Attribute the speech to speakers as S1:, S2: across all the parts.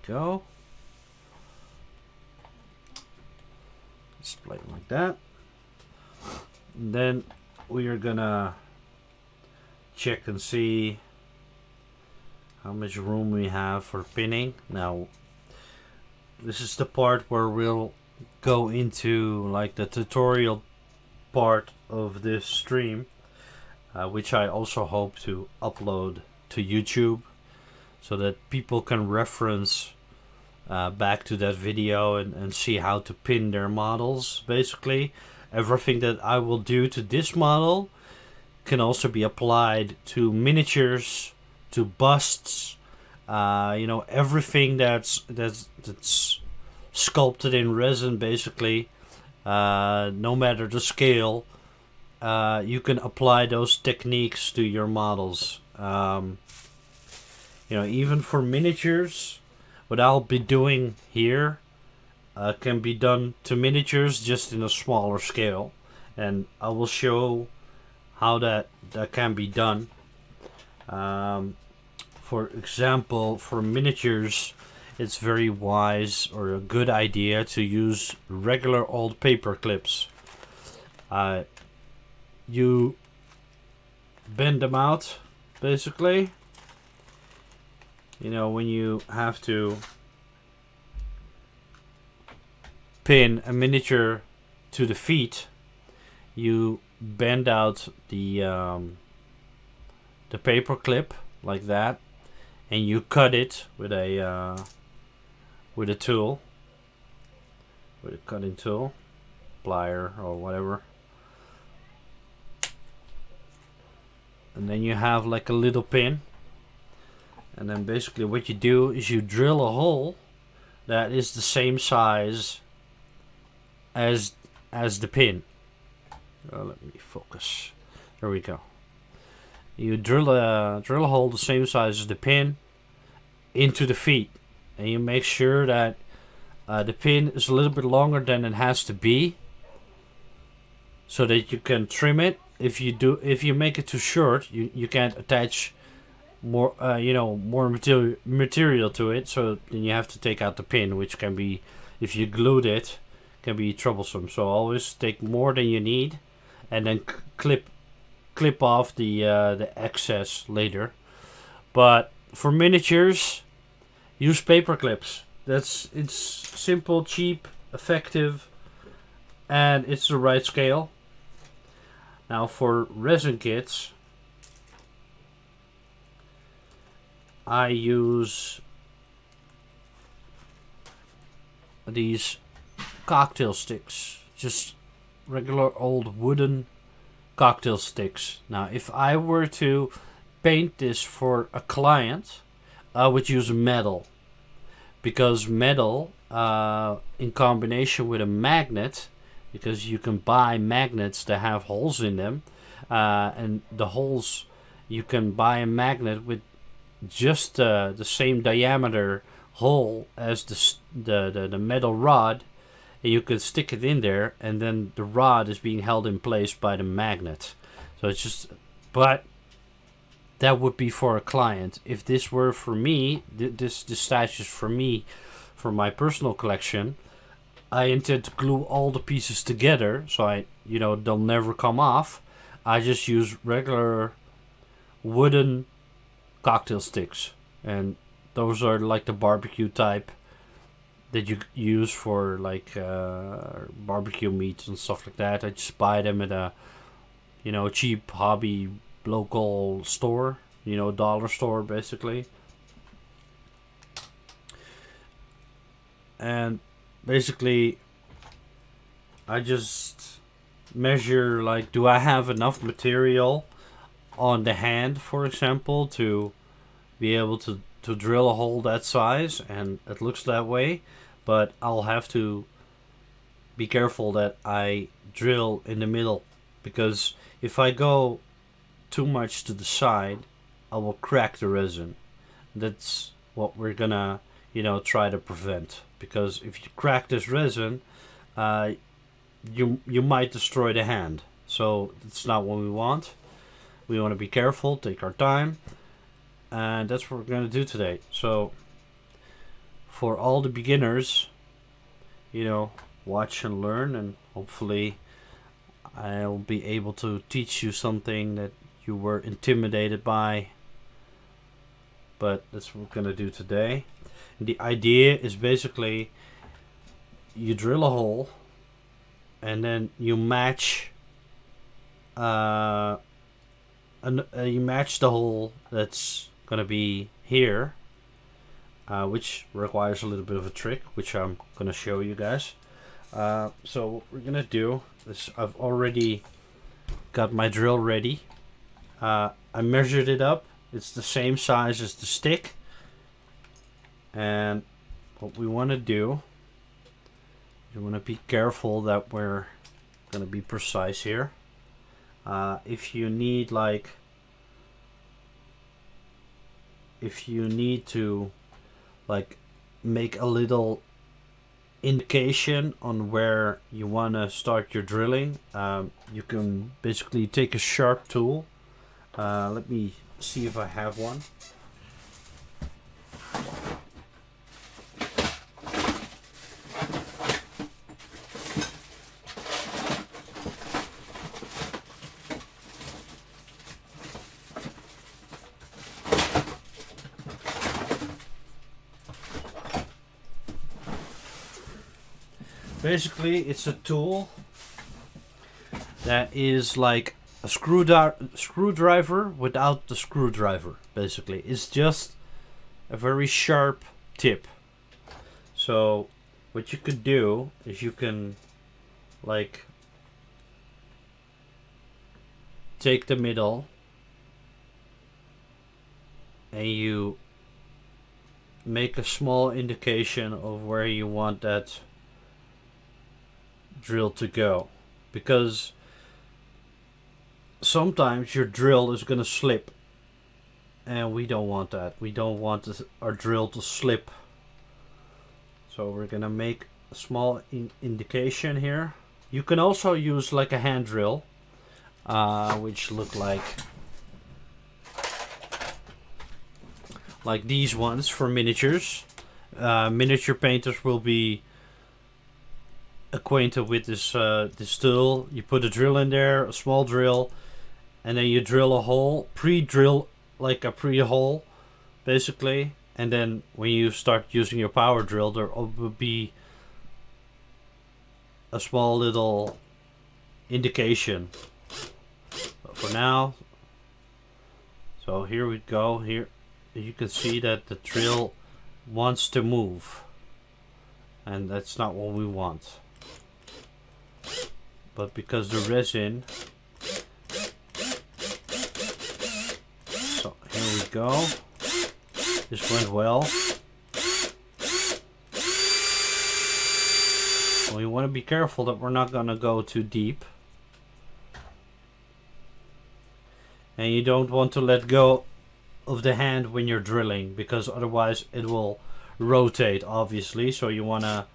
S1: go. Display it like that. And then we are gonna check and see how much room we have for pinning. Now, this is the part where we'll go into like the tutorial part of this stream, which I also hope to upload to YouTube so that people can reference back to that video and see how to pin their models. Basically, everything that I will do to this model can also be applied to miniatures, to busts, you know, everything that's sculpted in resin, basically. No matter the scale, you can apply those techniques to your models. You know, even for miniatures, what I'll be doing here can be done to miniatures, just in a smaller scale, and I will show how that can be done. For example, for miniatures, it's very wise or a good idea to use regular old paper clips. You bend them out, basically. You know, when you have to pin a miniature to the feet, you bend out the paper clip like that, and you cut it with a tool, with a cutting tool, plier or whatever, and then you have like a little pin. And then basically what you do is you drill a hole that is the same size as the pin. Let me focus. There we go. You drill a hole the same size as the pin into the feet, and you make sure that the pin is a little bit longer than it has to be, so that you can trim it. If you make it too short, you can't attach more more material to it, so then you have to take out the pin, which can be, if you glued it, can be troublesome. So always take more than you need, and then clip off the excess later. But for miniatures, use paper clips. It's simple, cheap, effective, and it's the right scale. Now for resin kits, I use these cocktail sticks, just regular old wooden cocktail sticks. Now, if I were to paint this for a client, I would use metal, because metal, in combination with a magnet, because you can buy magnets that have holes in them, and the holes, you can buy a magnet with just the same diameter hole as the metal rod, and you can stick it in there, and then the rod is being held in place by the magnet. So it's just, but that would be for a client. If this were for me, this stash is for me, for my personal collection, I intend to glue all the pieces together, so they'll never come off. I just use regular wooden cocktail sticks, and those are like the barbecue type that you use for like barbecue meats and stuff like that. I just buy them at a cheap hobby local store, dollar store basically. And basically I just measure, like, do I have enough material on the hand, for example, to be able to drill a hole that size, and it looks that way, but I'll have to be careful that I drill in the middle, because if I go too much to the side, I will crack the resin. That's what we're gonna try to prevent, because if you crack this resin, you might destroy the hand. So it's not what we want. We want to be careful, take our time, and that's what we're going to do today. So for all the beginners, you know, watch and learn, and hopefully I'll be able to teach you something that you were intimidated by. But that's what we're gonna do today. And the idea is basically you drill a hole and then you match you match the hole that's gonna be here, which requires a little bit of a trick, which I'm gonna show you guys. So what we're gonna do is, I've already got my drill ready. I measured it up. It's the same size as the stick. And what we want to do, you want to be careful that we're going to be precise here. If you need to like make a little indication on where you want to start your drilling, you can basically take a sharp tool. Let me see if I have one. Basically, it's a tool that is like a screwdriver without the screwdriver. Basically, it's just a very sharp tip. So what you could do is you can like take the middle and you make a small indication of where you want that drill to go, because sometimes your drill is going to slip, and we don't want that. We don't want our drill to slip. So we're going to make a small indication here. You can also use like a hand drill, which look like these ones for miniatures. Miniature painters will be acquainted with this tool. You put a drill in there, a small drill, and then you drill a hole, pre-drill like a pre-hole basically, and then when you start using your power drill, there will be a small little indication. But for now, so here we go. Here you can see that the drill wants to move, and that's not what we want. But because the resin, so here we go. This went well. We want to be careful that we're not going to go too deep. And you don't want to let go of the hand when you're drilling, because otherwise it will rotate, obviously. So you want to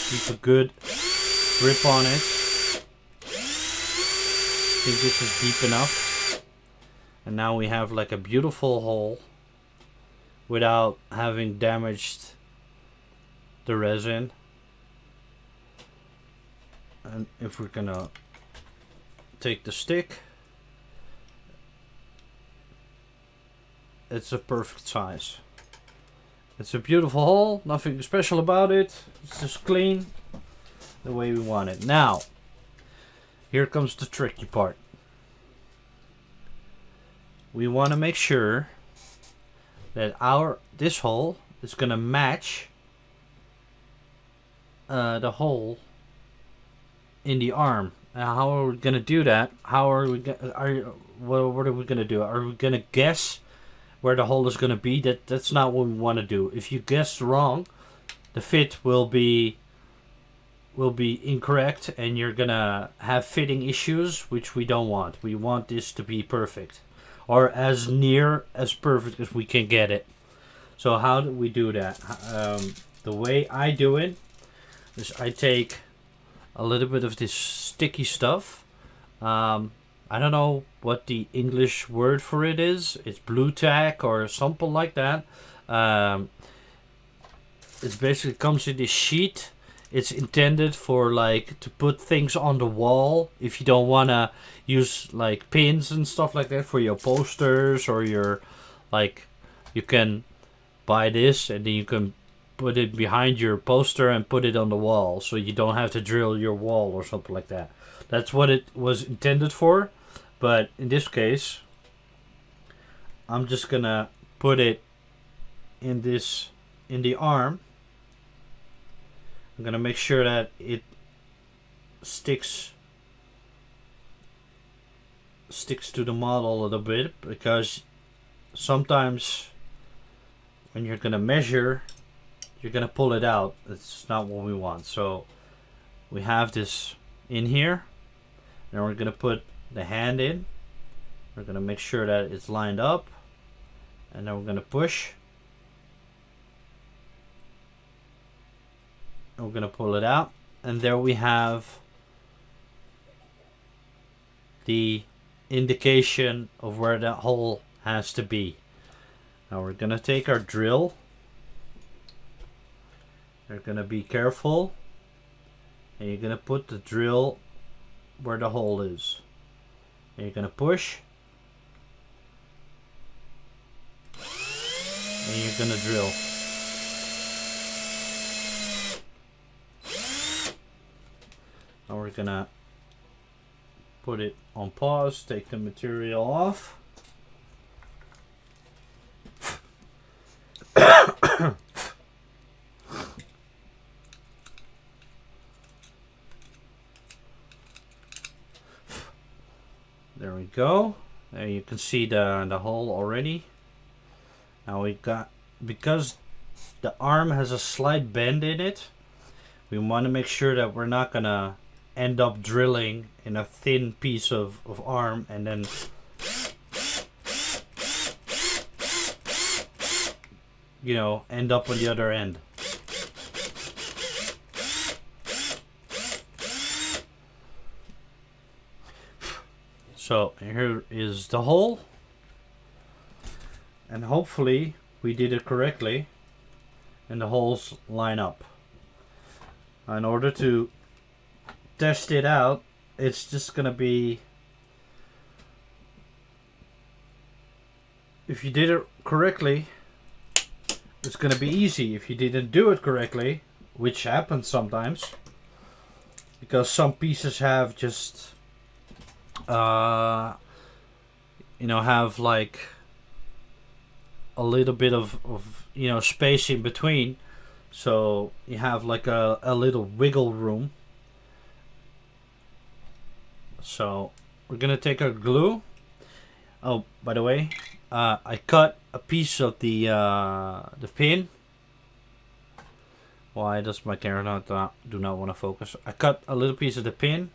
S1: keep a good grip on it. I think this is deep enough. And now we have like a beautiful hole without having damaged the resin. And if we're gonna take the stick, it's a perfect size. It's a beautiful hole, nothing special about it. It's just clean the way we want it. Now, here comes the tricky part. We want to make sure that this hole is gonna match the hole in the arm. Now, how are we gonna do that? How are we what are we gonna do? Are we gonna guess where the hole is gonna be? That's not what we want to do. If you guess wrong, the fit will be incorrect, and you're gonna have fitting issues, which we don't want. We want this to be perfect, or as near as perfect as we can get it. So how do we do that? The way I do it is I take a little bit of this sticky stuff. I I don't know what the English word for it is. It's blue tack or something like that. It basically comes in this sheet. It's intended for like to put things on the wall if you don't want to use like pins and stuff like that for your posters or your like. You can buy this and then you can put it behind your poster and put it on the wall so you don't have to drill your wall or something like that. That's what it was intended for, but in this case I'm just gonna put it in the arm. I'm gonna make sure that it sticks to the model a little bit, because sometimes when you're gonna measure, you're gonna pull it out. It's not what we want. So we have this in here. Now we're gonna put the hand in. We're gonna make sure that it's lined up, and then we're gonna push. And we're gonna pull it out, and there we have the indication of where that hole has to be. Now we're gonna take our drill. You're gonna be careful, and you're gonna put the drill where the hole is. And you're gonna push, and you're gonna drill. Now we're gonna put it on pause, take the material off. There we go. There you can see the hole already. Now we got, because the arm has a slight bend in it, we want to make sure that we're not gonna end up drilling in a thin piece of arm and then end up on the other end. So here is the hole, and hopefully we did it correctly and the holes line up. In order to test it out, it's just gonna be, if you did it correctly, it's gonna be easy. If you didn't do it correctly, which happens sometimes, because some pieces have just have like a little bit of space in between, so you have like a little wiggle room. So we're gonna take our glue. Oh, by the way, I cut a piece of the pin. Why does my camera do not want to focus? I cut a little piece of the pin,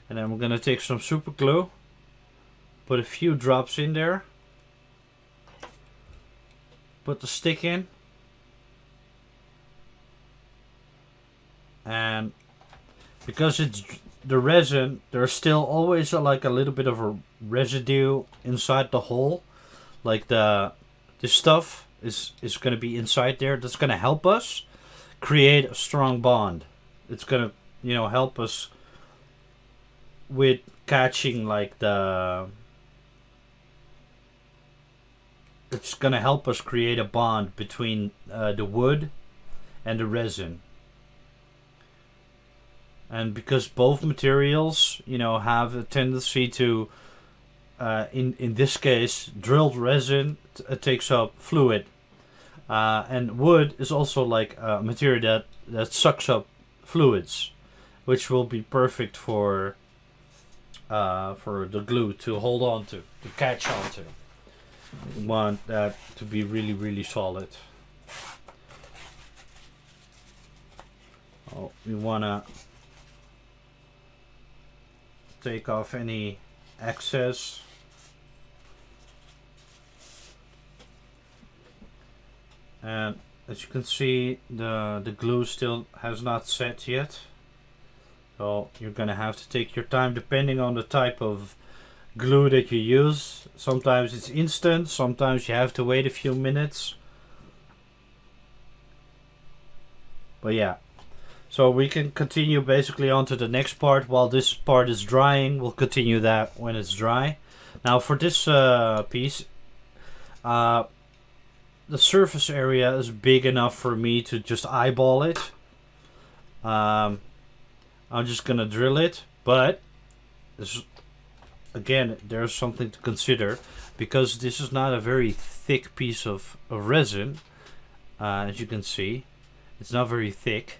S1: and then we're gonna take some super glue, put a few drops in there, put the stick in, and because it's the resin, there's still always like a little bit of a residue inside the hole. Like this stuff is going to be inside there. That's going to help us create a strong bond. It's going to help us with catching like it's going to help us create a bond between the wood and the resin. And because both materials, have a tendency to, in this case, drilled resin takes up fluid, and wood is also like a material that sucks up fluids, which will be perfect for the glue to hold on to catch on to. We want that to be really, really solid. Oh, we wanna take off any excess. And as you can see, the glue still has not set yet, so you're gonna have to take your time depending on the type of glue that you use. Sometimes it's instant, sometimes you have to wait a few minutes. But yeah, so we can continue basically on to the next part. While this part is drying, we'll continue that when it's dry. Now for this piece, the surface area is big enough for me to just eyeball it. I'm just gonna drill it, but this, again, there's something to consider, because this is not a very thick piece of resin. As you can see, it's not very thick.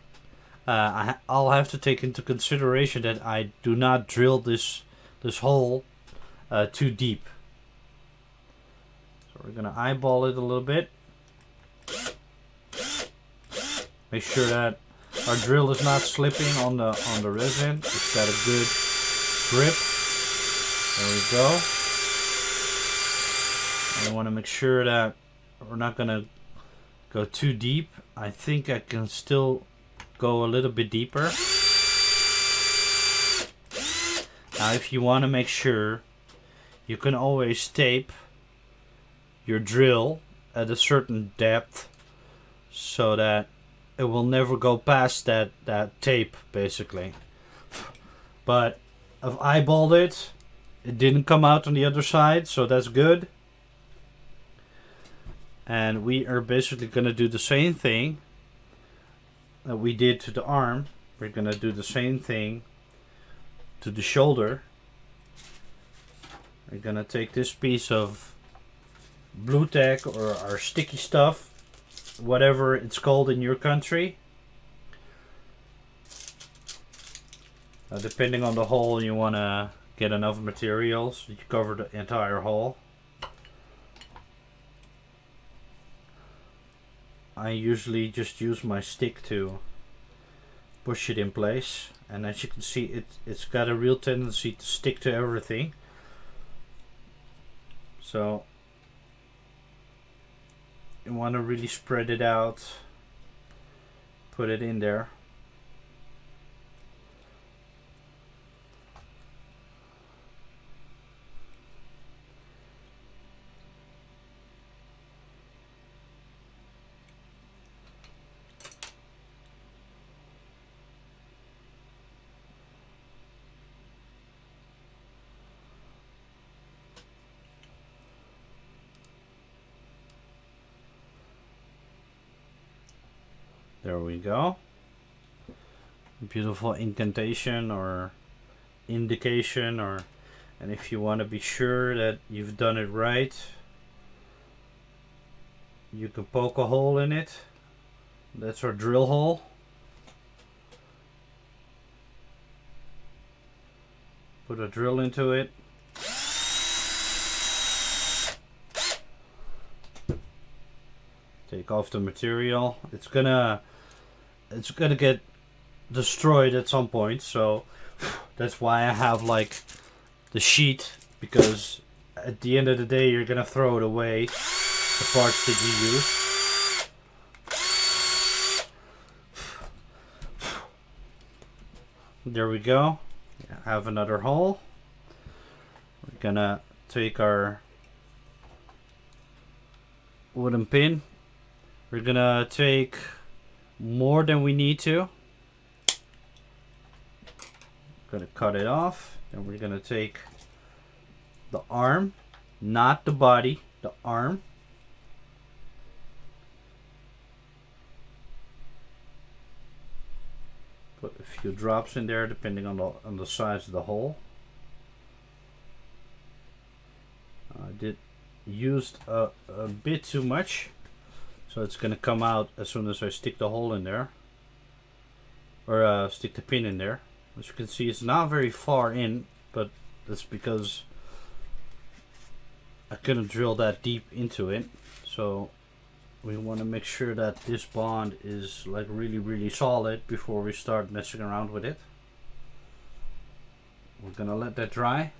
S1: I'll have to take into consideration that I do not drill this hole too deep. So we're gonna eyeball it a little bit. Make sure that our drill is not slipping on the resin. It's got a good grip. There we go. I want to make sure that we're not gonna go too deep. I think I can still go a little bit deeper. Now if you want to make sure, you can always tape your drill at a certain depth so that it will never go past that tape, basically. But I've eyeballed it. It didn't come out on the other side, so that's good. And we are basically going to do the same thing that we did to the arm. We're going to do the same thing to the shoulder. We're going to take this piece of blue tack or our sticky stuff, whatever it's called in your country. Depending on the hole, you want to get enough material so you cover the entire hole. I usually just use my stick to push it in place, and as you can see, it's got a real tendency to stick to everything. So you want to really spread it out, put it in there. There we go. Beautiful incantation or indication, and if you want to be sure that you've done it right, you can poke a hole in it. That's our drill hole. Put a drill into it. Take off the material. It's gonna get destroyed at some point, so that's why I have like the sheet, because at the end of the day you're gonna throw it away, the parts that you use. There we go. Have another hole. We're gonna take our wooden pin. We're gonna take more than we need to. Gonna cut it off, and we're gonna take the arm, not the body, the arm. Put a few drops in there depending on the size of the hole. I did used a bit too much, so it's gonna come out as soon as I stick the hole in there, or stick the pin in there. As you can see, it's not very far in, but that's because I couldn't drill that deep into it. So we want to make sure that this bond is like really solid before we start messing around with it. We're gonna let that dry.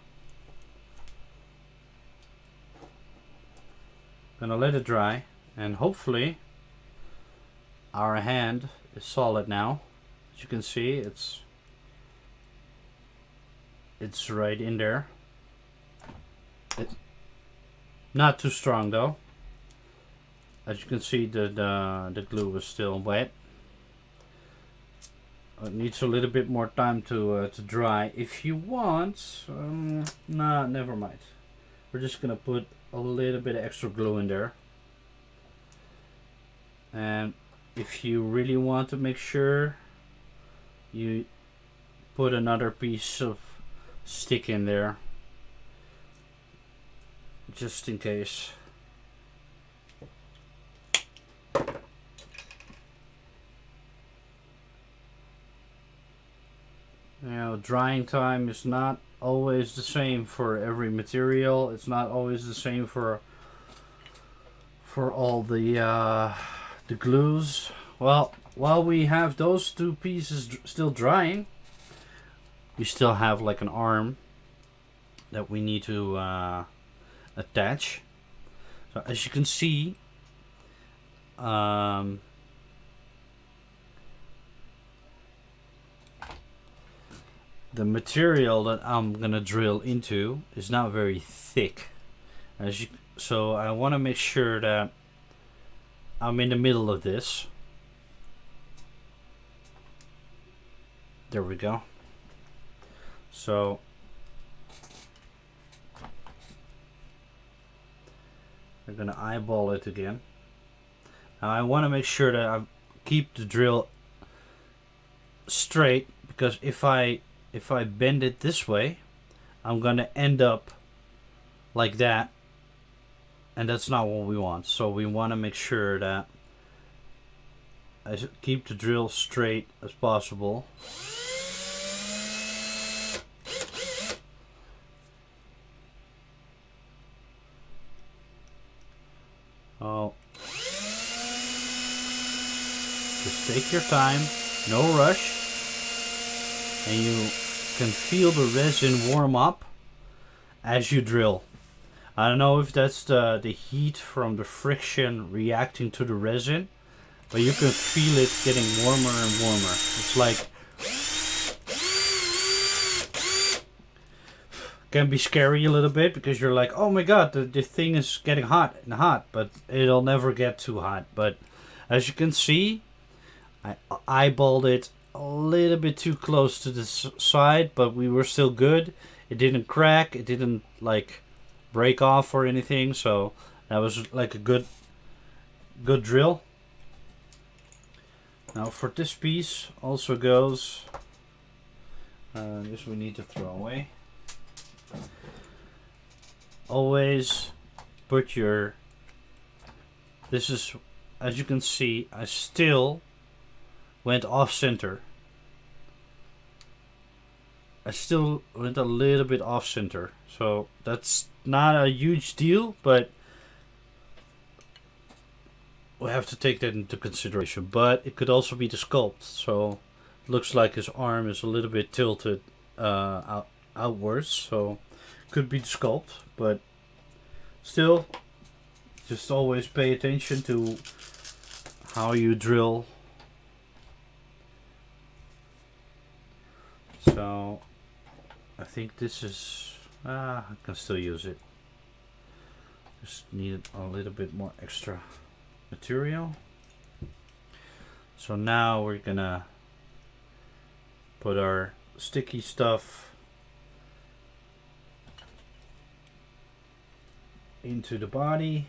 S1: Gonna let it dry, and hopefully our hand is solid now. As you can see, it's right in there. Not too strong though. As you can see, the glue is still wet. It needs a little bit more time to dry. If you want, nah, never mind. We're just gonna put a little bit of extra glue in there. And if you really want to make sure, you put another piece of stick in there, just in case. You know, drying time is not always the same for every material. It's not always the same for all the glues. Well, while we have those two pieces still drying, we still have like an arm that we need to attach. So as you can see, the material that I'm gonna drill into is not very thick. So I want to make sure that I'm in the middle of this. There we go. So we're gonna eyeball it again. Now I want to make sure that I keep the drill straight, because if I bend it this way, I'm gonna end up like that, and that's not what we want. So we want to make sure that I keep the drill straight as possible. Oh, just take your time, no rush. And you can feel the resin warm up as you drill. I don't know if that's the heat from the friction reacting to the resin, but you can feel it getting warmer and warmer. It's like, can be scary a little bit, because you're like, oh my god, the thing is getting hot and hot, but it'll never get too hot. But as you can see, I eyeballed it a little bit too close to the side, but we were still good. It didn't crack, it didn't like break off or anything, so that was like a good drill. Now for this piece also goes, this we need to throw away. Always put your, this is, as you can see, I still went off center. I still went a little bit off center, so that's not a huge deal, but we have to take that into consideration. But it could also be the sculpt, so it looks like his arm is a little bit tilted outwards, so could be the sculpt. But still, just always pay attention to how you drill. So I think this is, I can still use it. Just need a little bit more extra material. So now we're gonna put our sticky stuff into the body,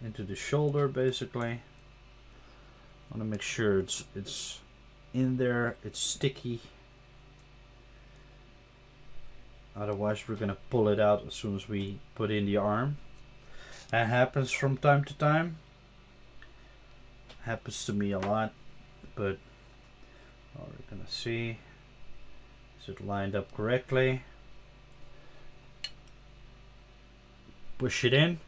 S1: into the shoulder basically. I want to make sure it's in there, it's sticky. Otherwise we're gonna pull it out as soon as we put in the arm. That happens from time to time. Happens to me a lot, but we're gonna see, is it lined up correctly? Push it in.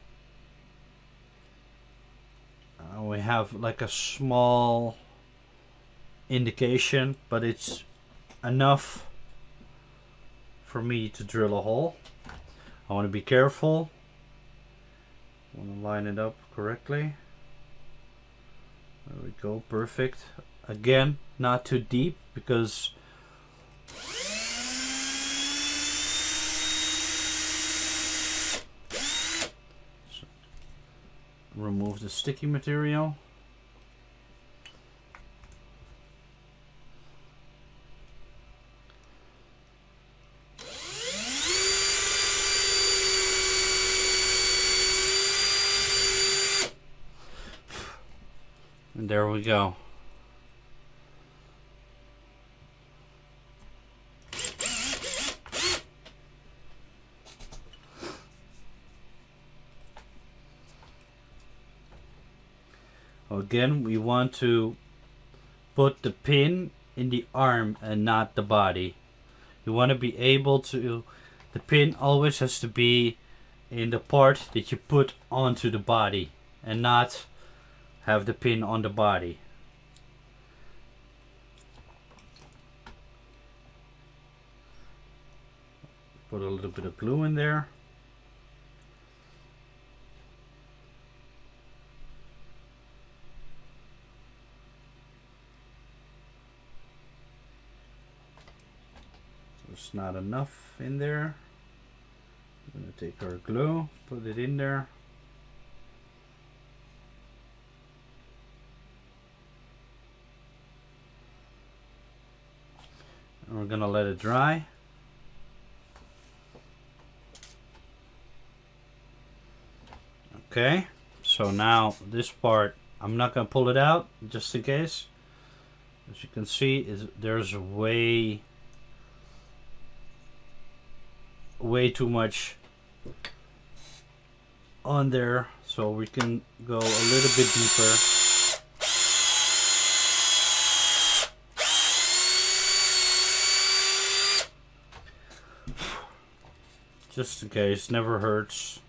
S1: We have like a small indication, but it's enough for me to drill a hole. I want to be careful. I want to line it up correctly. There we go, perfect. Again, not too deep, because remove the sticky material. And there we go. Again, we want to put the pin in the arm and not the body. You want to be able to, the pin always has to be in the part that you put onto the body and not have the pin on the body. Put a little bit of glue in there. There's not enough in there. I'm going to take our glue, put it in there. And we're going to let it dry. Okay, so now this part, I'm not going to pull it out just in case. As you can see, there's way too much on there, so we can go a little bit deeper. Just in case, never hurts.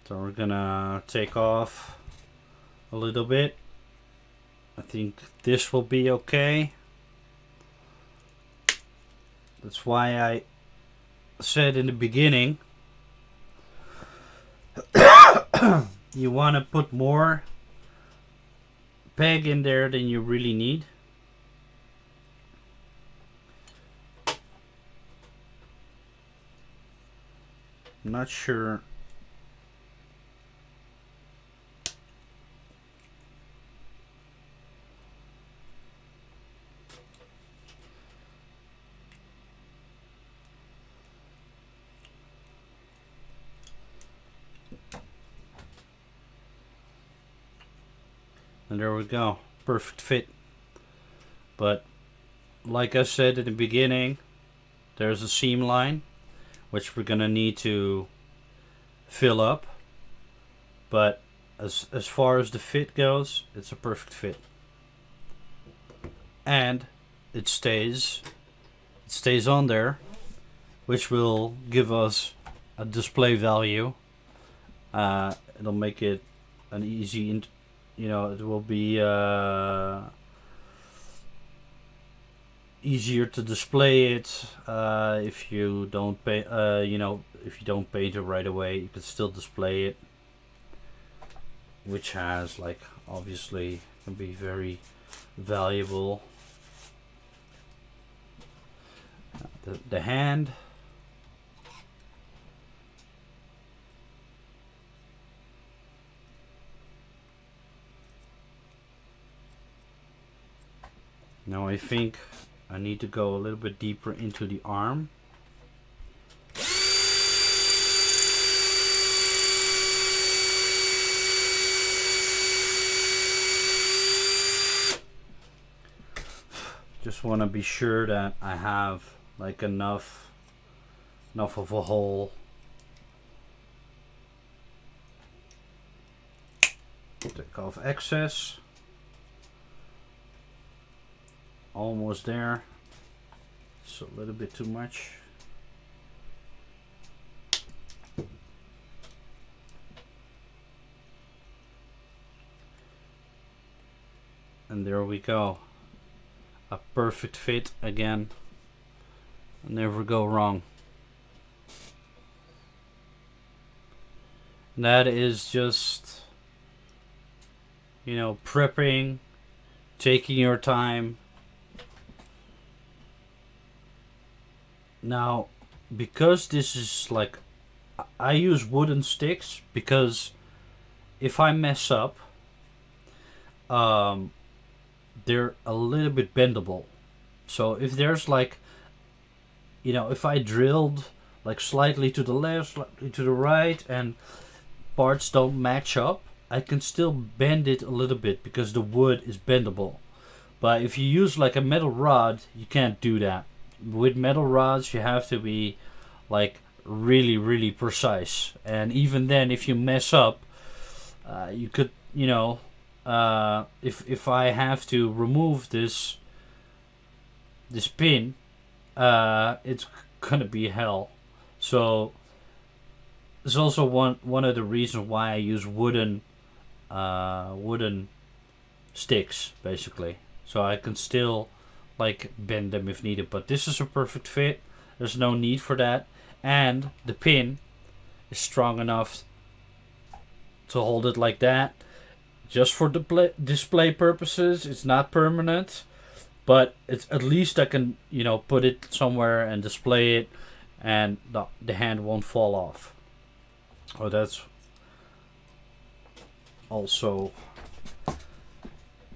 S1: So we're gonna take off a little bit. I think this will be okay. That's why I said in the beginning you want to put more peg in there than you really need. I'm not sure. And there we go, perfect fit. But like I said at the beginning, there's a seam line which we're gonna need to fill up, but as far as the fit goes, it's a perfect fit, and it stays on there, which will give us a display value. It'll make it an easy it will be easier to display it if you don't paint. If you don't paint it right away, you can still display it, which has obviously can be very valuable. The hand. Now I think I need to go a little bit deeper into the arm. Just want to be sure that I have enough of a hole. Take off excess. Almost there. It's a little bit too much. And there we go. A perfect fit again. Never go wrong. And that is just, prepping, taking your time. Now, because this is I use wooden sticks because if I mess up, they're a little bit bendable. So if there's like, if I drilled like slightly to the left, slightly to the right, and parts don't match up, I can still bend it a little bit because the wood is bendable. But if you use like a metal rod, you can't do that. With metal rods, you have to be like really, really precise. And even then, if you mess up, you could, if I have to remove this pin, it's gonna be hell. So it's also one of the reasons why I use wooden sticks, basically, so I can still like bend them if needed. But this is a perfect fit. There's no need for that, and the pin is strong enough to hold it like that. Just for display purposes, it's not permanent, but it's at least I can put it somewhere and display it, and the hand won't fall off. Oh, that's also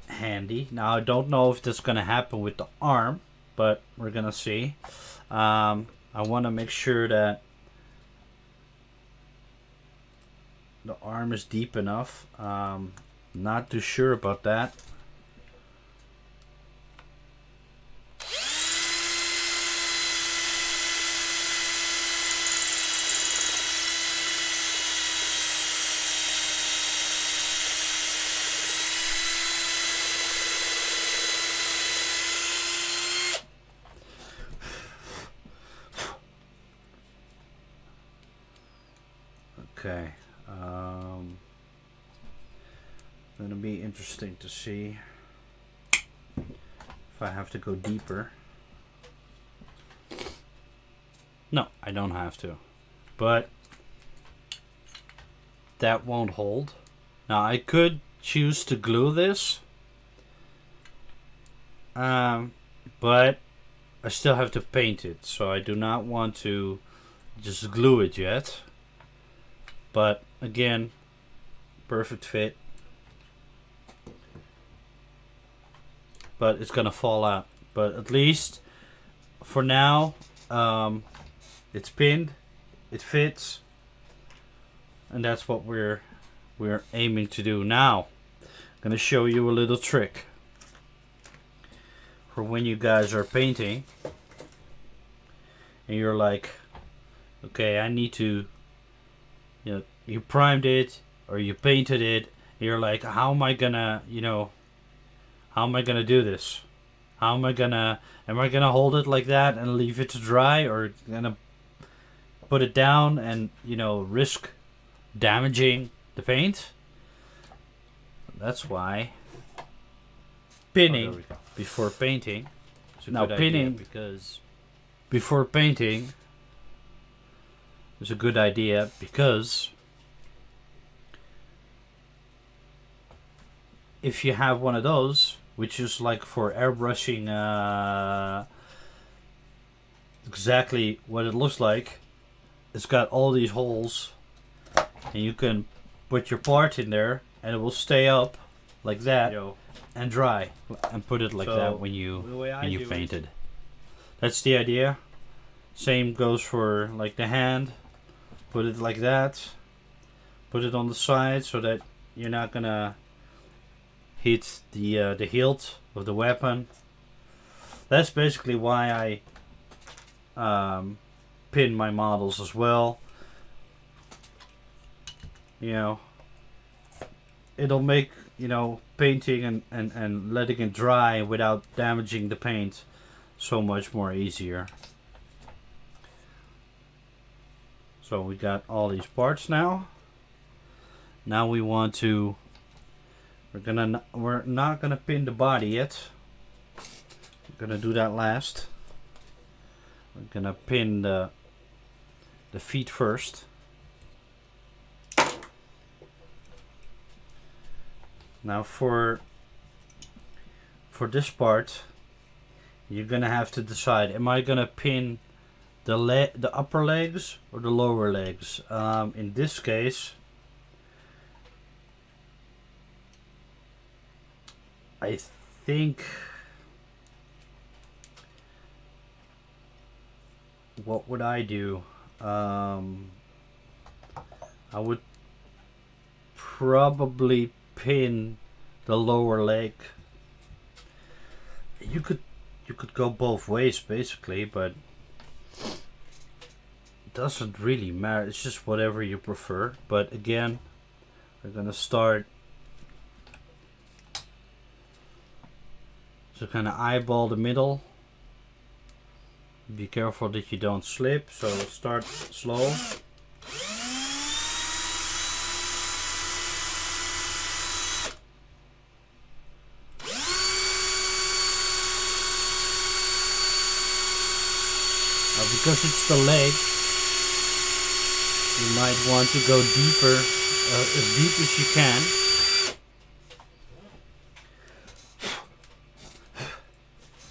S1: handy. Now I don't know if that's gonna happen with the arm, but we're gonna see. I want to make sure that the arm is deep enough. Not too sure about that. Okay. Gonna be interesting to see if I have to go deeper. No, I don't have to. But that won't hold. Now I could choose to glue this. But I still have to paint it, so I do not want to just glue it yet. But again, perfect fit. But it's gonna fall out. But at least for now, it's pinned, it fits, and that's what we're aiming to do. Now, I'm gonna show you a little trick for when you guys are painting, and you're like, okay, I need to. You primed it or you painted it. And you're like, how am I gonna do this? Am I gonna hold it like that and leave it to dry, or gonna put it down and risk damaging the paint? That's why pinning before painting. Now pinning before painting is a good idea, because if you have one of those, which is like for airbrushing, exactly what it looks like. It's got all these holes, and you can put your part in there, and it will stay up like that and dry, and put it like that when you paint it. That's the idea. Same goes for like the hand. Put it like that. Put it on the side so that you're not gonna hit the hilt of the weapon. That's basically why I pin my models as well. It'll make painting and letting it dry without damaging the paint so much more easier. So we got all these parts now. Now we want to. We're not gonna pin the body yet. We're gonna do that last. We're gonna pin the feet first. Now for this part, you're gonna have to decide: am I gonna pin the upper legs or the lower legs? In this case, I think what would I do? I would probably pin the lower leg. You could go both ways basically, but it doesn't really matter. It's just whatever you prefer. But again, we're gonna start to kind of eyeball the middle. Be careful that you don't slip, so start slow. Because it's the leg, you might want to go deeper, as deep as you can.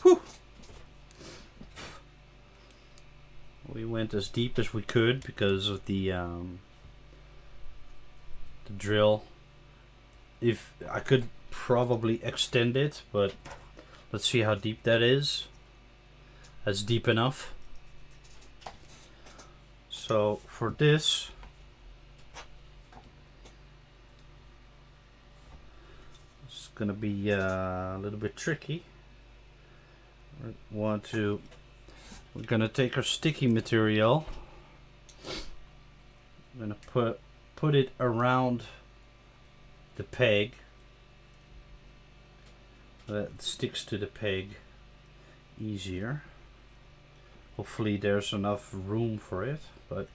S1: Whew. We went as deep as we could because of the drill. If I could probably extend it, but let's see how deep that is. That's deep enough. So for this, it's gonna be a little bit tricky. We're gonna take our sticky material. I'm gonna put it around the peg. That sticks to the peg easier. Hopefully there's enough room for it, but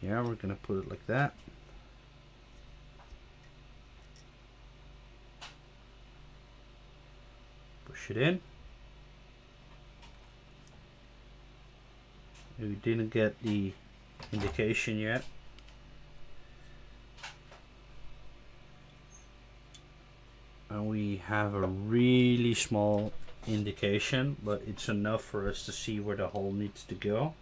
S1: yeah, we're gonna put it like that. Push it in. We didn't get the indication yet. And we have a really small indication, but it's enough for us to see where the hole needs to go.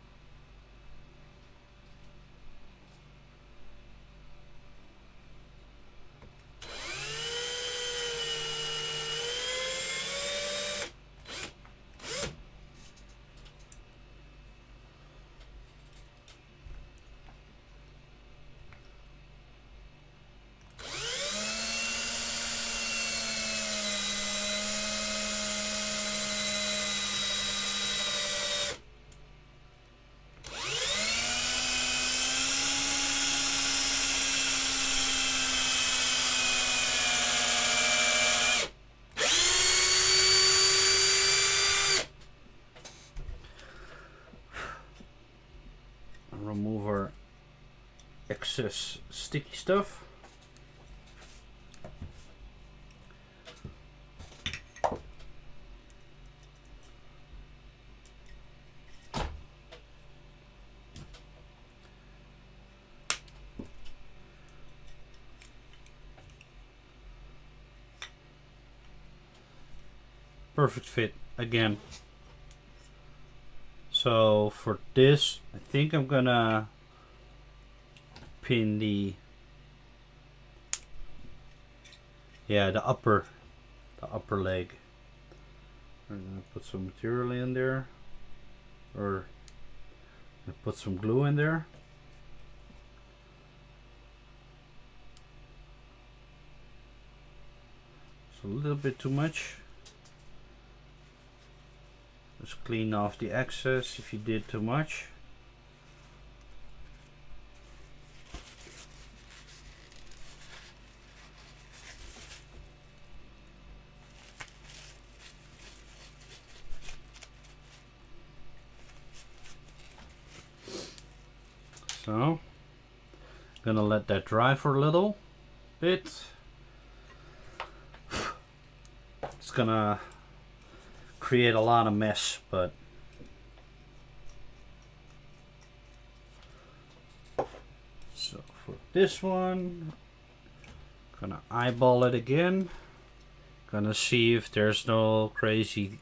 S1: Remove our excess sticky stuff. Perfect fit again. So for this, I think I'm gonna pin the upper leg. I'm gonna put some material in there, or put some glue in there. It's a little bit too much. Just clean off the excess if you did too much. So, gonna let that dry for a little bit. It's gonna create a lot of mess, but so for this one, gonna eyeball it again. Gonna see if there's no crazy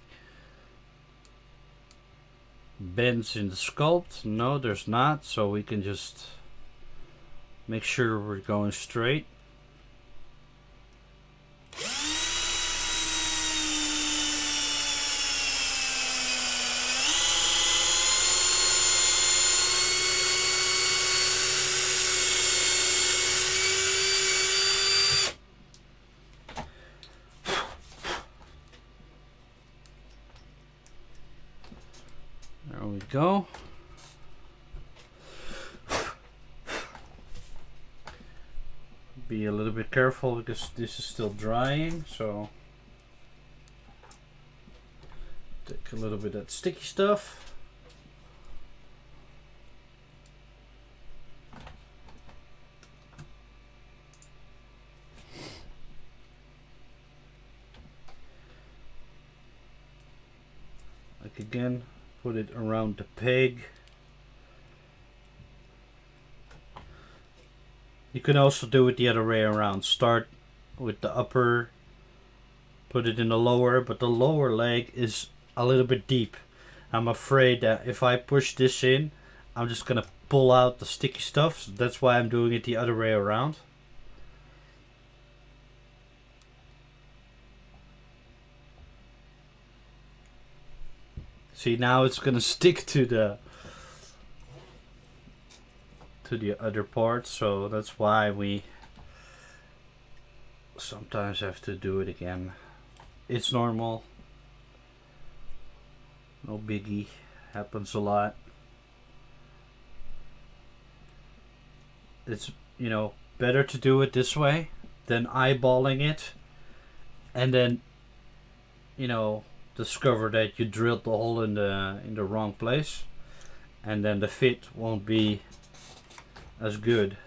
S1: bends in the sculpt. No, there's not, so we can just make sure we're going straight. go. Be a little bit careful because this is still drying, so take a little bit of that sticky stuff. Like again, put it around the peg. You can also do it the other way around. Start with the upper, put it in the lower, but the lower leg is a little bit deep. I'm afraid that if I push this in, I'm just gonna pull out the sticky stuff. So that's why I'm doing it the other way around. See, now it's gonna stick to the other part, so that's why we sometimes have to do it again. It's normal, no biggie, happens a lot. It's, you know, better to do it this way than eyeballing it and then, you know, discover that you drilled the hole in the wrong place, and then the fit won't be as good.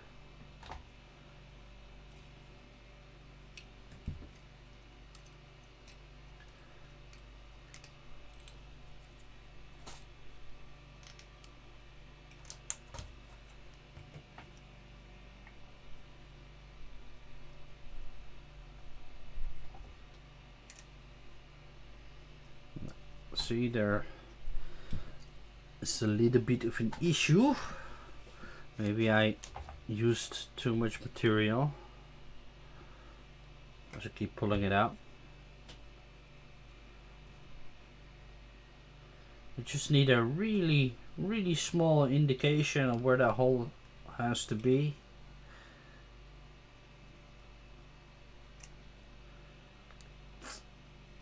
S1: See, there is a little bit of an issue. Maybe I used too much material as I keep pulling it out. We just need a really small indication of where that hole has to be.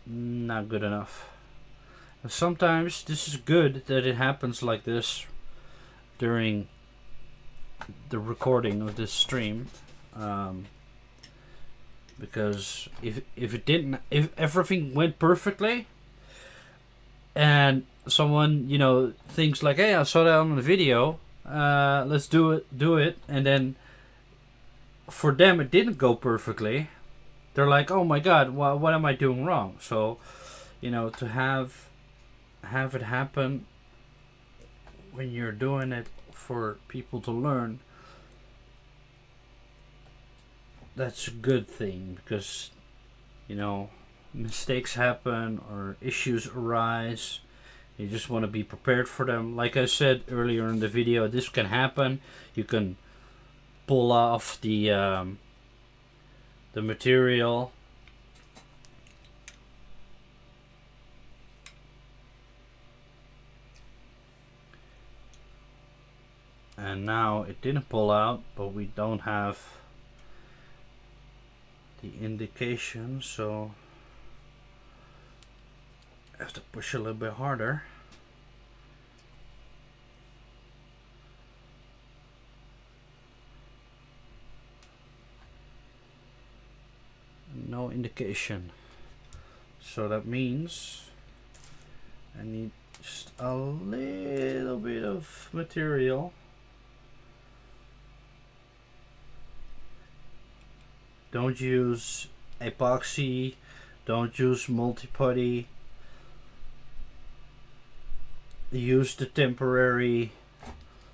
S1: Not good enough. And sometimes this is good that it happens like this during the recording of this stream, because if everything went perfectly and someone, you know, thinks like, hey, I saw that on the video, let's do it, and then for them it didn't go perfectly, they're like, oh my god, what am I doing wrong? So, you know, to have it happen when you're doing it for people to learn, that's a good thing, because, you know, mistakes happen or issues arise. You just want to be prepared for them. Like I said earlier in the video, this can happen. You can pull off the material, and now it didn't pull out, but we don't have the indication, so I have to push a little bit harder. No indication, so that means I need just a little bit of material. Don't use epoxy, don't use multi-putty. Use the temporary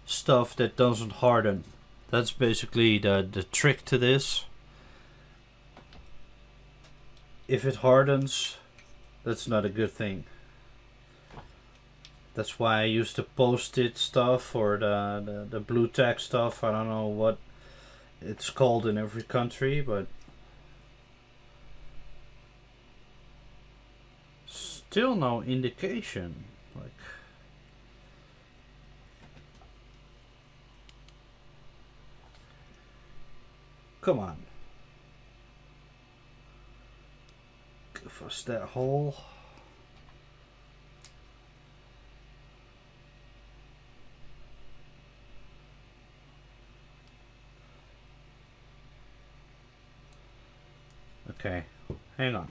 S1: stuff that doesn't harden. That's basically the trick to this. If it hardens, that's not a good thing. That's why I use the post-it stuff or the blue tack stuff. I don't know what it's called in every country, but still no indication. Like, come on. Give us that hole. Okay, hang on.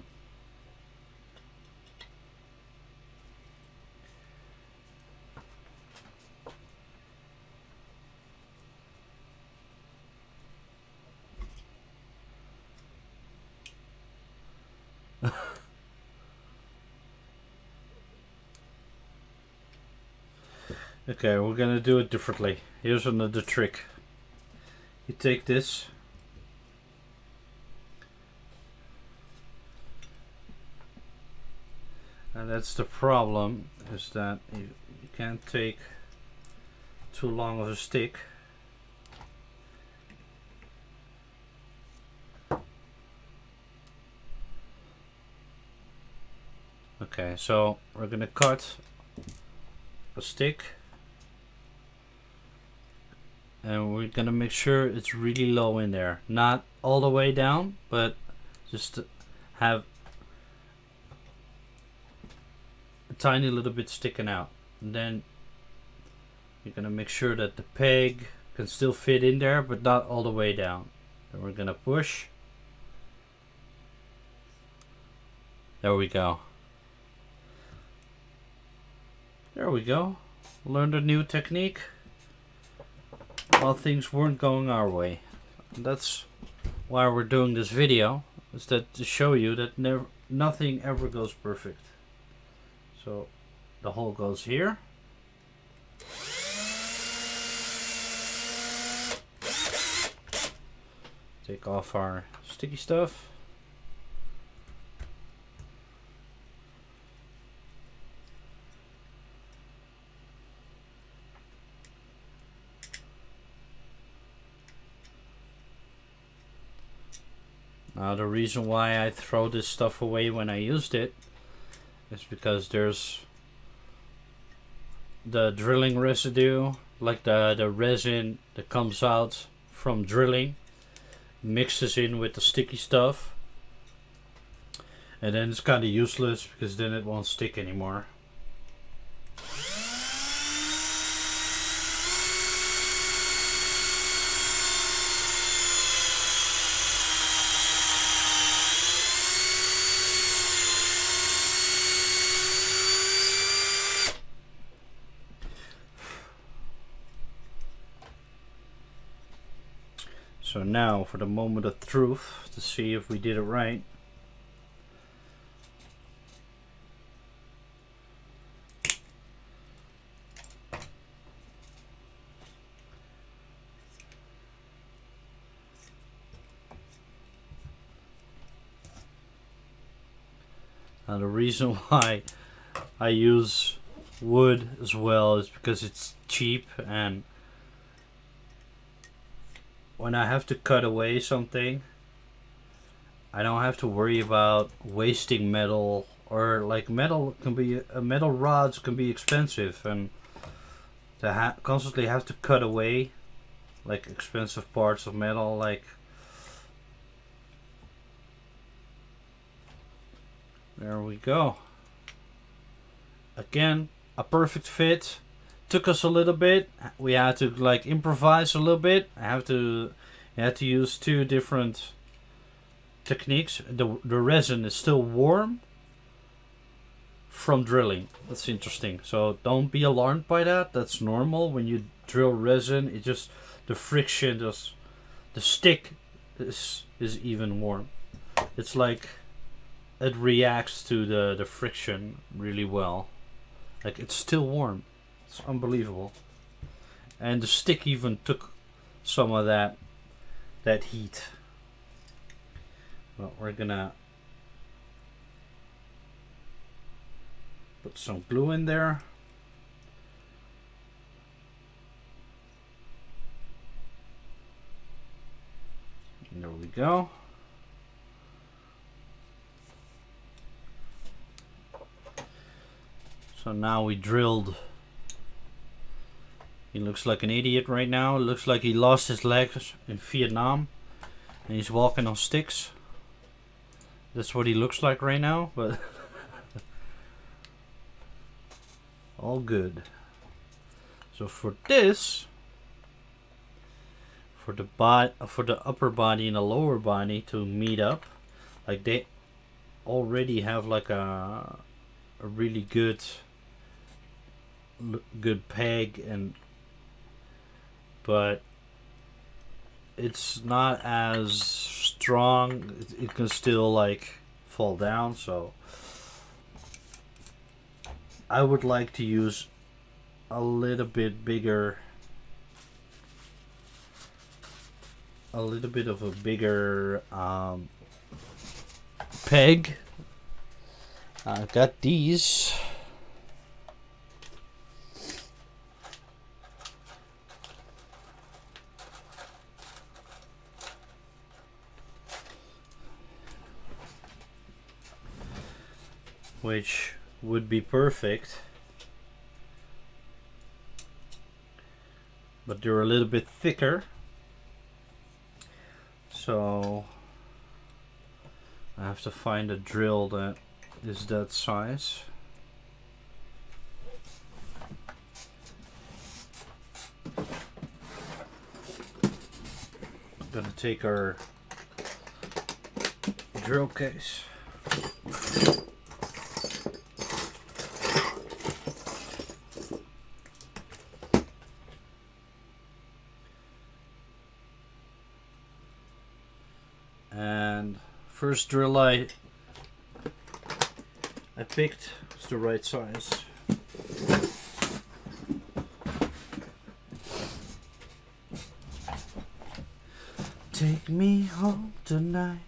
S1: Okay, we're gonna do it differently. Here's another trick. You take this, and that's the problem, is that you can't take too long of a stick. Okay, so we're gonna cut a stick, and we're gonna make sure it's really low in there, not all the way down, but just to have a tiny little bit sticking out. And then you're gonna make sure that the peg can still fit in there, but not all the way down. Then we're gonna push. There we go. There we go. Learned a new technique while things weren't going our way. And that's why we're doing this video, is that to show you that nothing ever goes perfect. So the hole goes here. Take off our sticky stuff. Now the reason why I throw this stuff away when I used it is because there's the drilling residue, like the resin that comes out from drilling, mixes in with the sticky stuff, and then it's kind of useless because then it won't stick anymore. So now for the moment of truth, to see if we did it right. Now the reason why I use wood as well is because it's cheap, and when I have to cut away something, I don't have to worry about wasting metal, or like metal rods can be expensive, and to constantly have to cut away like expensive parts of metal, like there we go. Again, a perfect fit. Took us a little bit. We had to like improvise a little bit. I had to use two different techniques. The resin is still warm from drilling. That's interesting. So don't be alarmed by that. That's normal when you drill resin. It just, the friction, just the stick is even warm. It's like it reacts to the friction really well. Like it's still warm. It's unbelievable. And the stick even took some of that heat. Well, we're gonna put some glue in there. And there we go. So now we drilled. He looks like an idiot right now. It looks like he lost his legs in Vietnam and he's walking on sticks. That's what he looks like right now, but all good. So for this, for the upper body and the lower body to meet up, Like they already have like a really good peg, and but it's not as strong. It can still like fall down, so I would like to use a little bit bigger, a little bit of a bigger peg. I've got these. Which would be perfect, but they're a little bit thicker, so I have to find a drill that is that size. Gonna take our drill case. And first drill I picked was the right size. Take me home tonight.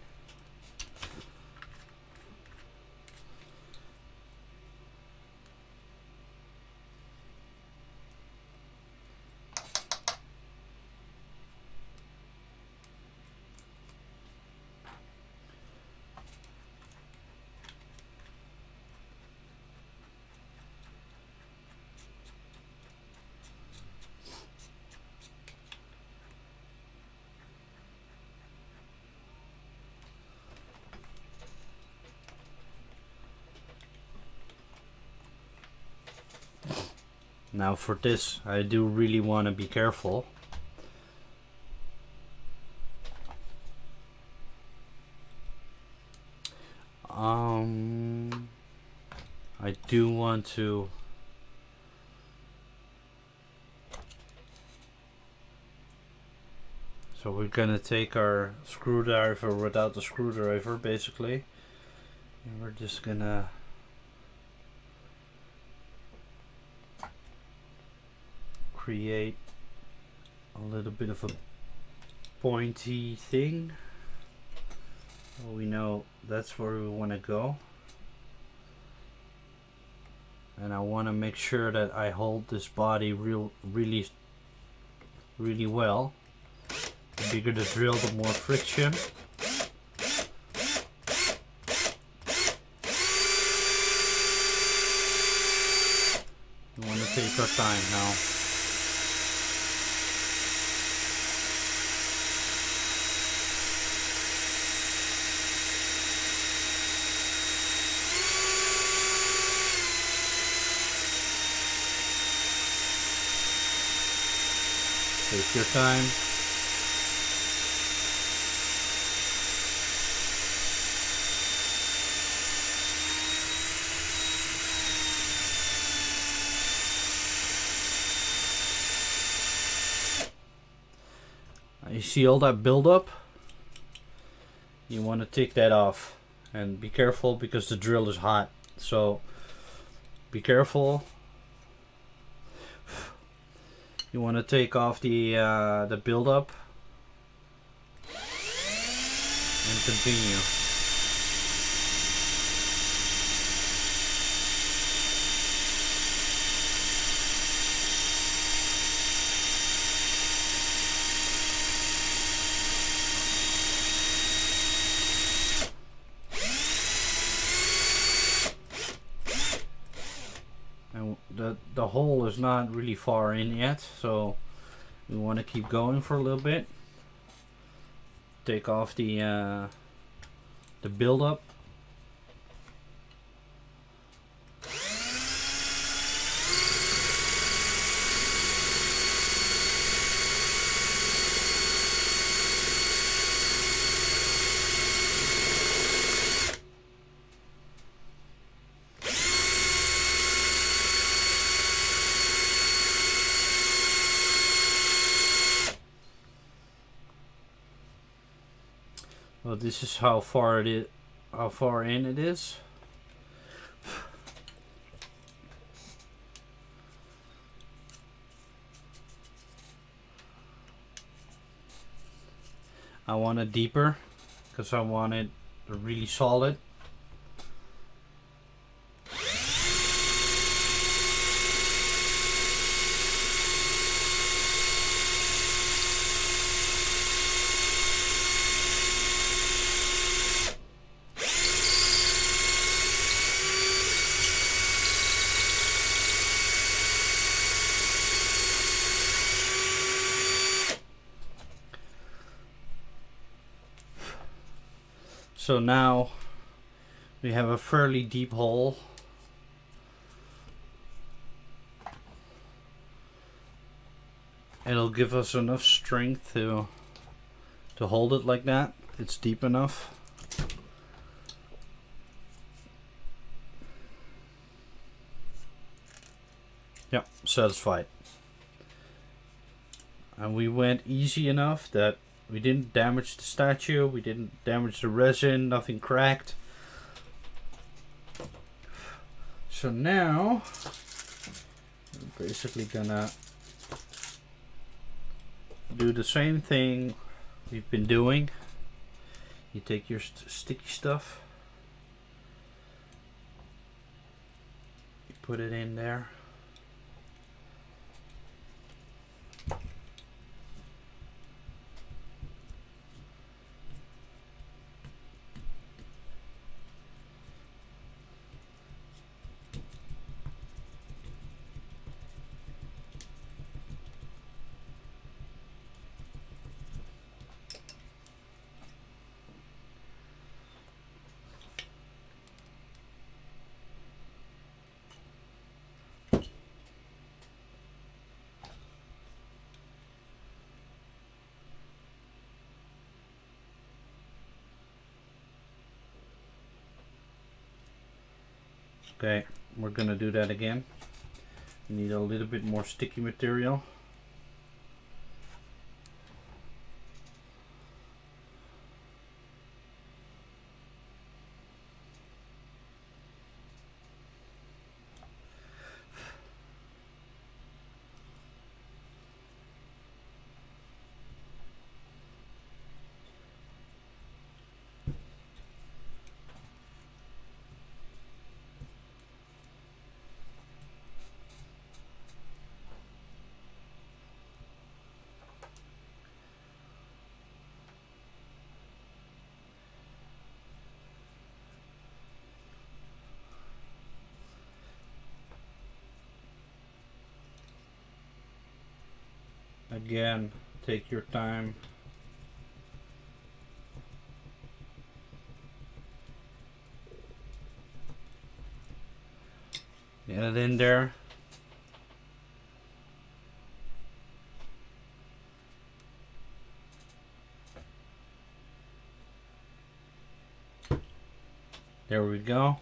S1: Now for this, I do really want to be careful. I do want to so we're gonna take our screwdriver without the screwdriver basically, and we're just gonna create a little bit of a pointy thing. So we know that's where we want to go, and I want to make sure that I hold this body really well. The bigger the drill, the more friction. We want to take our time now. Take your time. You see all that buildup? You want to take that off, and be careful because the drill is hot. So be careful. You want to take off the buildup and continue. The hole is not really far in yet, so we want to keep going for a little bit. Take off the buildup. Well, this is how far it is, how far in it is. I want it deeper because I want it really solid. So now we have a fairly deep hole. It'll give us enough strength to hold it like that. It's deep enough. Yep, satisfied. And we went easy enough that we didn't damage the statue, we didn't damage the resin, nothing cracked. So now we're basically gonna do the same thing we've been doing. You take your sticky stuff, you put it in there. Okay, we're gonna do that again. We need a little bit more sticky material. Again, take your time. Get it in there. There we go.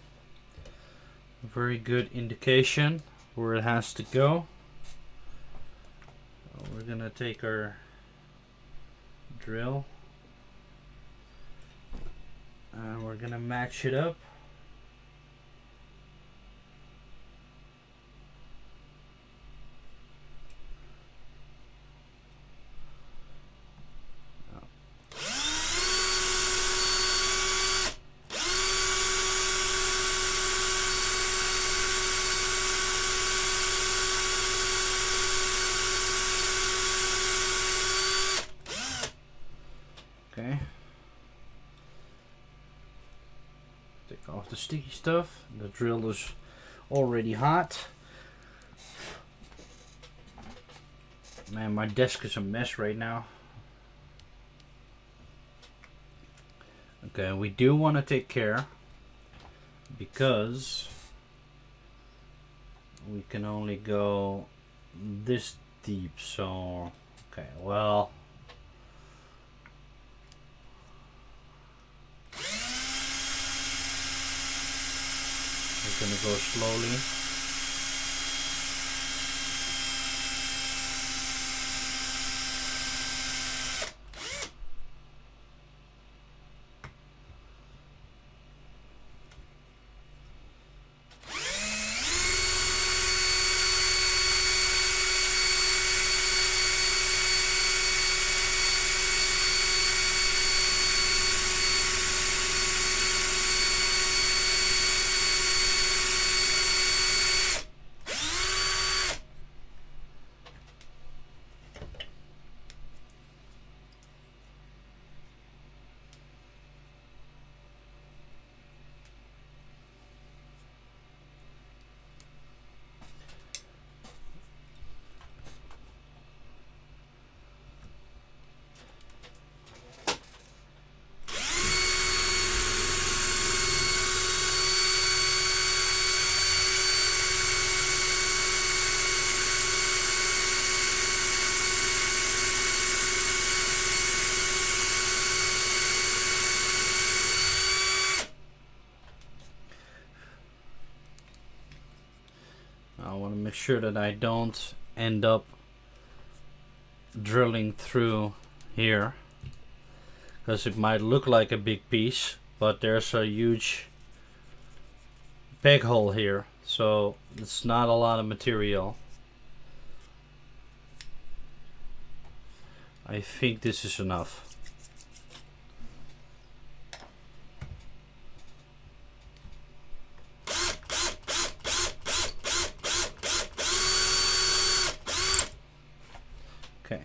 S1: A very good indication where it has to go. We're gonna take our drill and we're gonna match it up. Okay. Take off the sticky stuff. The drill is already hot. Man, my desk is a mess right now. Okay, we do want to take care because we can only go this deep. So, okay, well. We're gonna go slowly. make sure that I don't end up drilling through here, because it might look like a big piece, but there's a huge peg hole here, so it's not a lot of material. I think this is enough. Okay.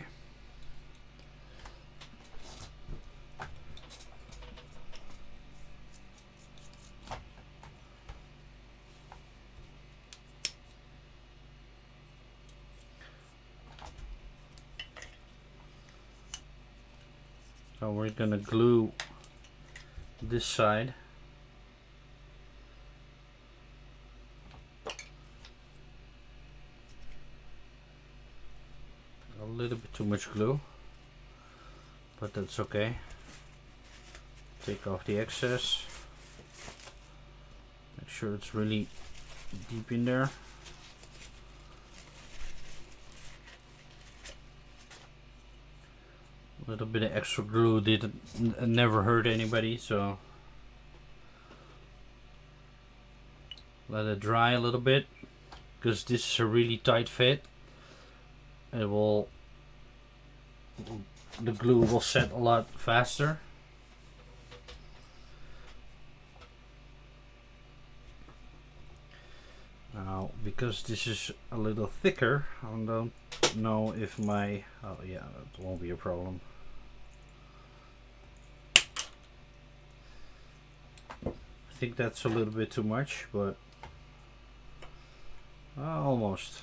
S1: So we're gonna glue this side. A little bit too much glue, but that's okay. Take off the excess. Make sure it's really deep in there. A little bit of extra glue never hurt anybody, so let it dry a little bit, because this is a really tight fit. It will, the glue will set a lot faster. Now, because this is a little thicker, I don't know if my, oh yeah, that won't be a problem. I think that's a little bit too much, but almost.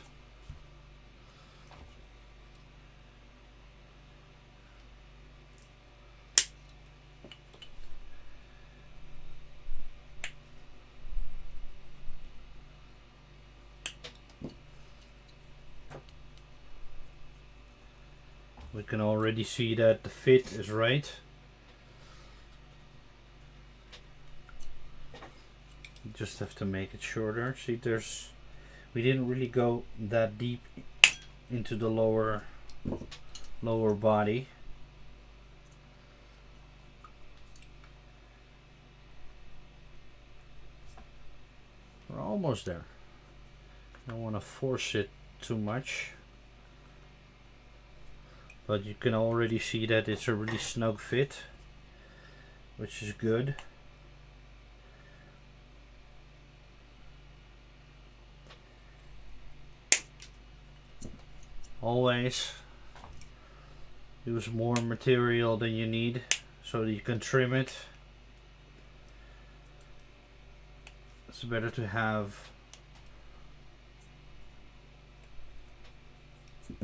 S1: We can already see that the fit is right. You just have to make it shorter. See, we didn't really go that deep into the lower body. We're almost there. I don't want to force it too much, but you can already see that it's a really snug fit, which is good. Always use more material than you need so that you can trim it. It's better to have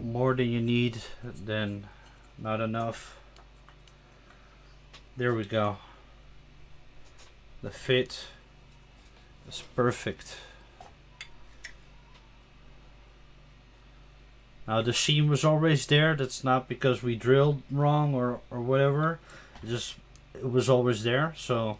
S1: more than you need than not enough. There we go. The fit is perfect. Now the seam was always there. That's not because we drilled wrong or whatever. It was always there. So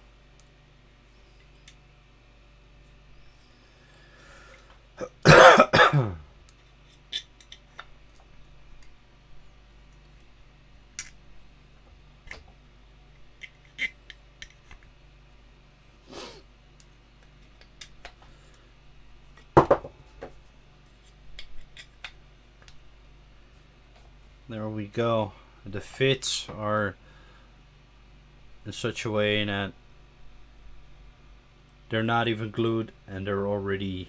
S1: there we go. The fits are in such a way that they're not even glued and they're already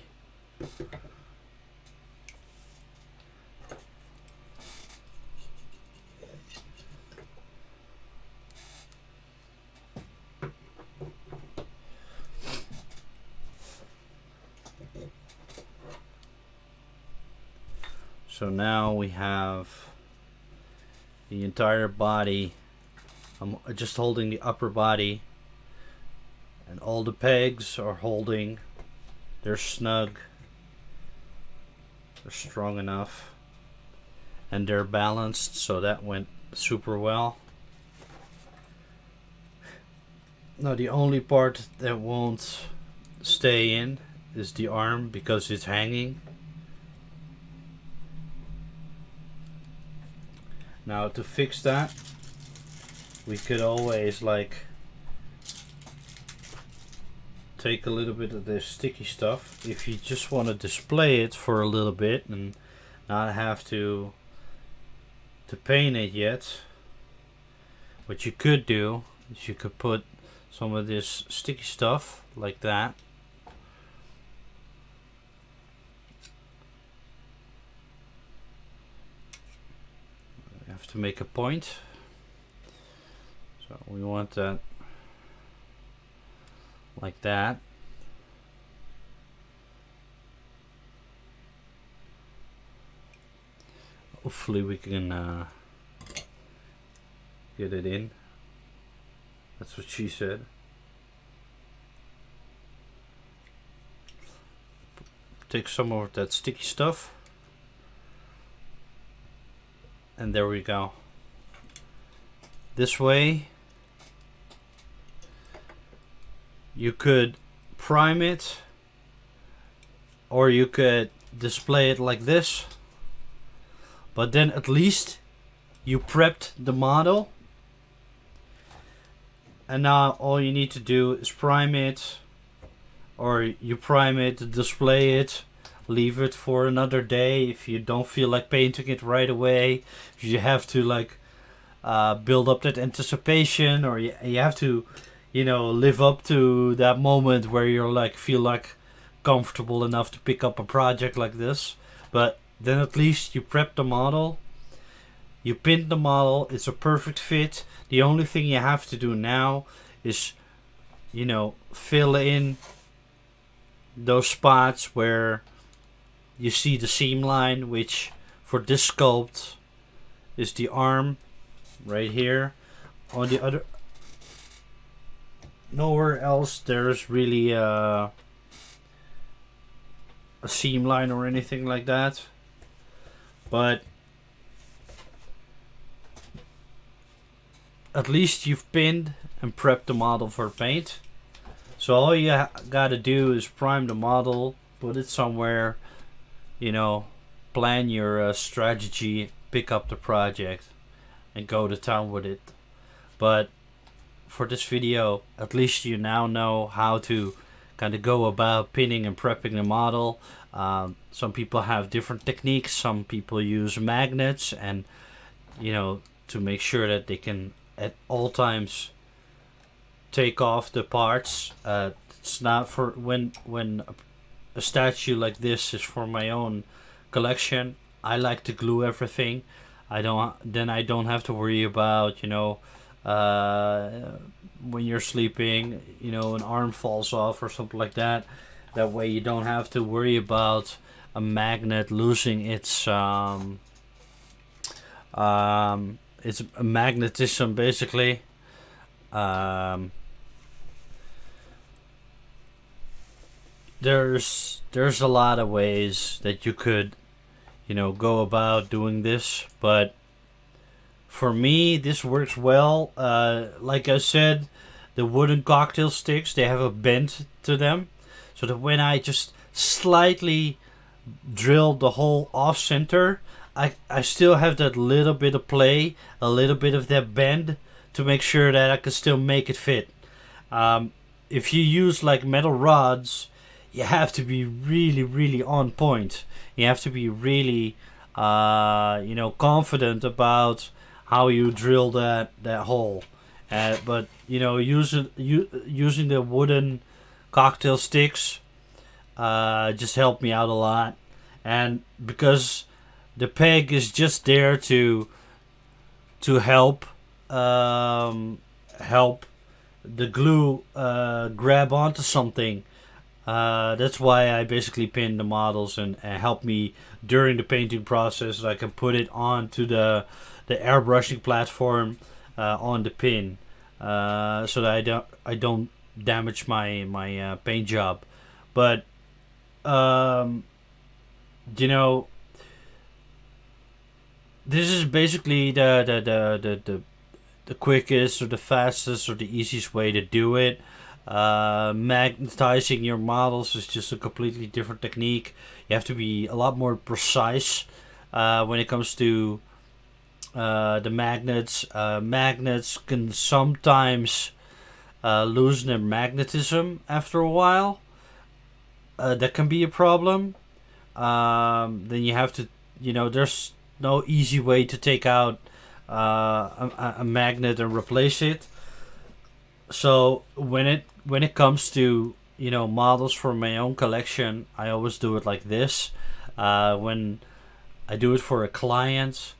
S1: so now we have the entire body. I'm just holding the upper body, and all the pegs are holding. They're snug, they're strong enough, and they're balanced, so that went super well. Now the only part that won't stay in is the arm, because it's hanging. Now to fix that, we could always like take a little bit of this sticky stuff if you just want to display it for a little bit and not have to paint it yet. What you could do is you could put some of this sticky stuff like that. You have to make a point. So we want that like that. Hopefully we can get it in. That's what she said. Take some of that sticky stuff. And there we go. This way you could prime it, or you could display it like this, but then at least you prepped the model, and now all you need to do is prime it, or you prime it, display it, leave it for another day if you don't feel like painting it right away. You have to like build up that anticipation, or you have to, you know, live up to that moment where you're like feel like comfortable enough to pick up a project like this. But then at least you prep the model, you pinned the model, it's a perfect fit. The only thing you have to do now is, you know, fill in those spots where you see the seam line, which for this sculpt is the arm right here. On the other, nowhere else there's really a seam line or anything like that. But at least you've pinned and prepped the model for paint. So all you gotta do is prime the model, put it somewhere, you know, plan your strategy, pick up the project and go to town with it. But for this video, at least you now know how to kind of go about pinning and prepping the model. Some people have different techniques. Some people use magnets, and you know, to make sure that they can at all times take off the parts. It's not for when a statue like this is for my own collection. I like to glue everything. I don't have to worry about, you know, when you're sleeping, you know, an arm falls off or something like that. That way you don't have to worry about a magnet losing its magnetism, basically. There's a lot of ways that you could, you know, go about doing this, but for me this works well. Like I said, the wooden cocktail sticks, they have a bend to them, so that when I just slightly drill the hole off center, I still have that little bit of play, a little bit of that bend to make sure that I can still make it fit. If you use like metal rods, you have to be really on point. You have to be really you know, confident about how you drill that hole. But you know, using the wooden cocktail sticks just helped me out a lot. And because the peg is just there to help the glue grab onto something. That's why I basically pin the models and help me during the painting process, so I can put it onto the airbrushing platform on the pin, so that I don't damage my paint job. But you know, this is basically the quickest or the fastest or the easiest way to do it. Magnetizing your models is just a completely different technique. You have to be a lot more precise when it comes to the magnets. Magnets can sometimes lose their magnetism after a while. That can be a problem. Then you have to, there's no easy way to take out a magnet and replace it. So when it comes to models for my own collection, I always do it like this. When I do it for a client,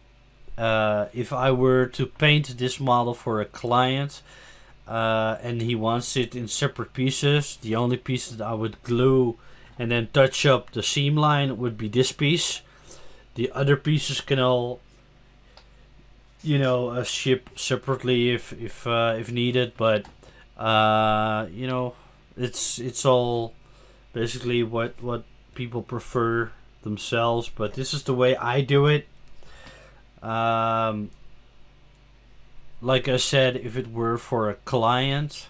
S1: if I were to paint this model for a client and he wants it in separate pieces, the only piece that I would glue and then touch up the seam line would be this piece. The other pieces can all ship separately if needed, but it's all basically what people prefer themselves, but this is the way I do it. Like I said, if it were for a client,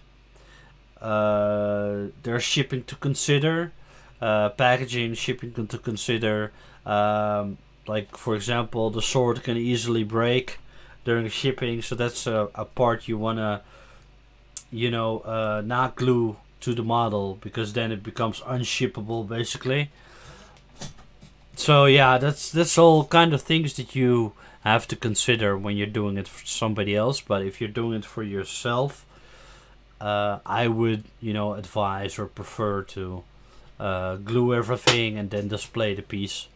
S1: there's shipping to consider, packaging, shipping to consider. Like for example, the sword can easily break during shipping, so that's a part you wanna not glue to the model, because then it becomes unshippable basically. So yeah, that's all kind of things that you have to consider when you're doing it for somebody else. But if you're doing it for yourself, I would advise or prefer to glue everything and then display the piece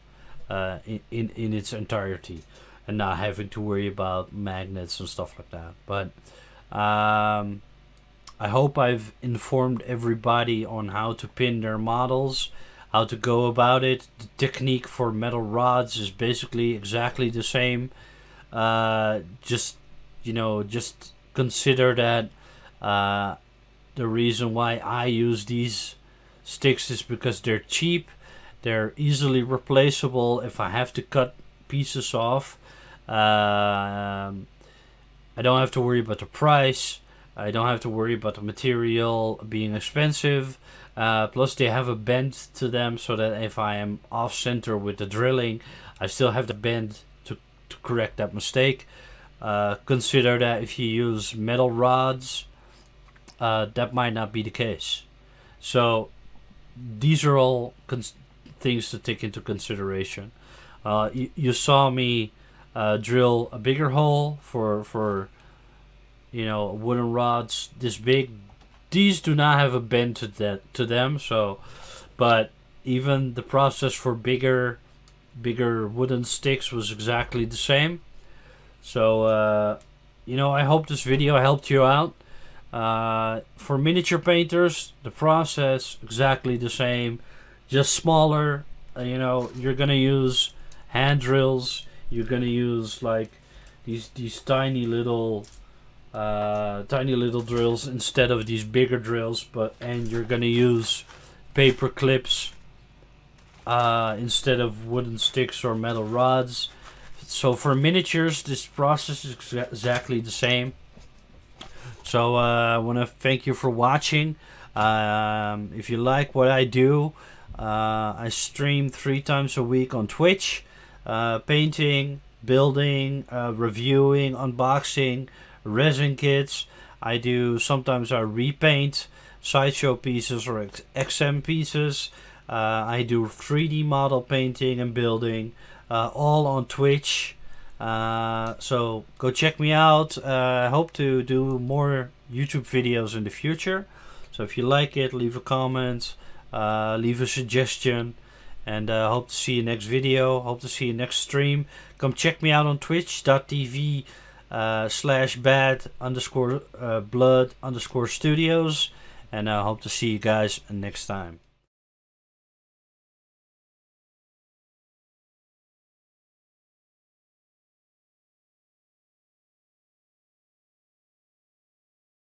S1: in its entirety, and not having to worry about magnets and stuff like that. But I hope I've informed everybody on how to pin their models, how to go about it. The technique for metal rods is basically exactly the same. Just consider that the reason why I use these sticks is because they're cheap. They're easily replaceable if I have to cut pieces off. I don't have to worry about the price. I don't have to worry about the material being expensive. Plus they have a bend to them, so that if I am off center with the drilling, I still have the bend to correct that mistake. Consider that if you use metal rods, that might not be the case. So these are all things to take into consideration. You saw me drill a bigger hole for wooden rods this big. These do not have a bend to them. So, but even the process for bigger wooden sticks was exactly the same. So I hope this video helped you out. For miniature painters, the process exactly the same, just smaller. You're gonna use hand drills. You're gonna use like these tiny little drills instead of these bigger drills, and you're gonna use paper clips instead of wooden sticks or metal rods. So for miniatures, this process is exactly the same. So I want to thank you for watching. If you like what I do, I stream 3 times a week on Twitch, painting, building, reviewing, unboxing, resin kits. Sometimes I repaint Sideshow pieces or XM pieces. I do 3D model painting and building, all on Twitch. So go check me out. I hope to do more YouTube videos in the future. So if you like it, leave a comment, leave a suggestion, and hope to see you next video. Hope to see you next stream. Come check me out on twitch.tv /bad_blood_studios, and I hope to see you guys next time.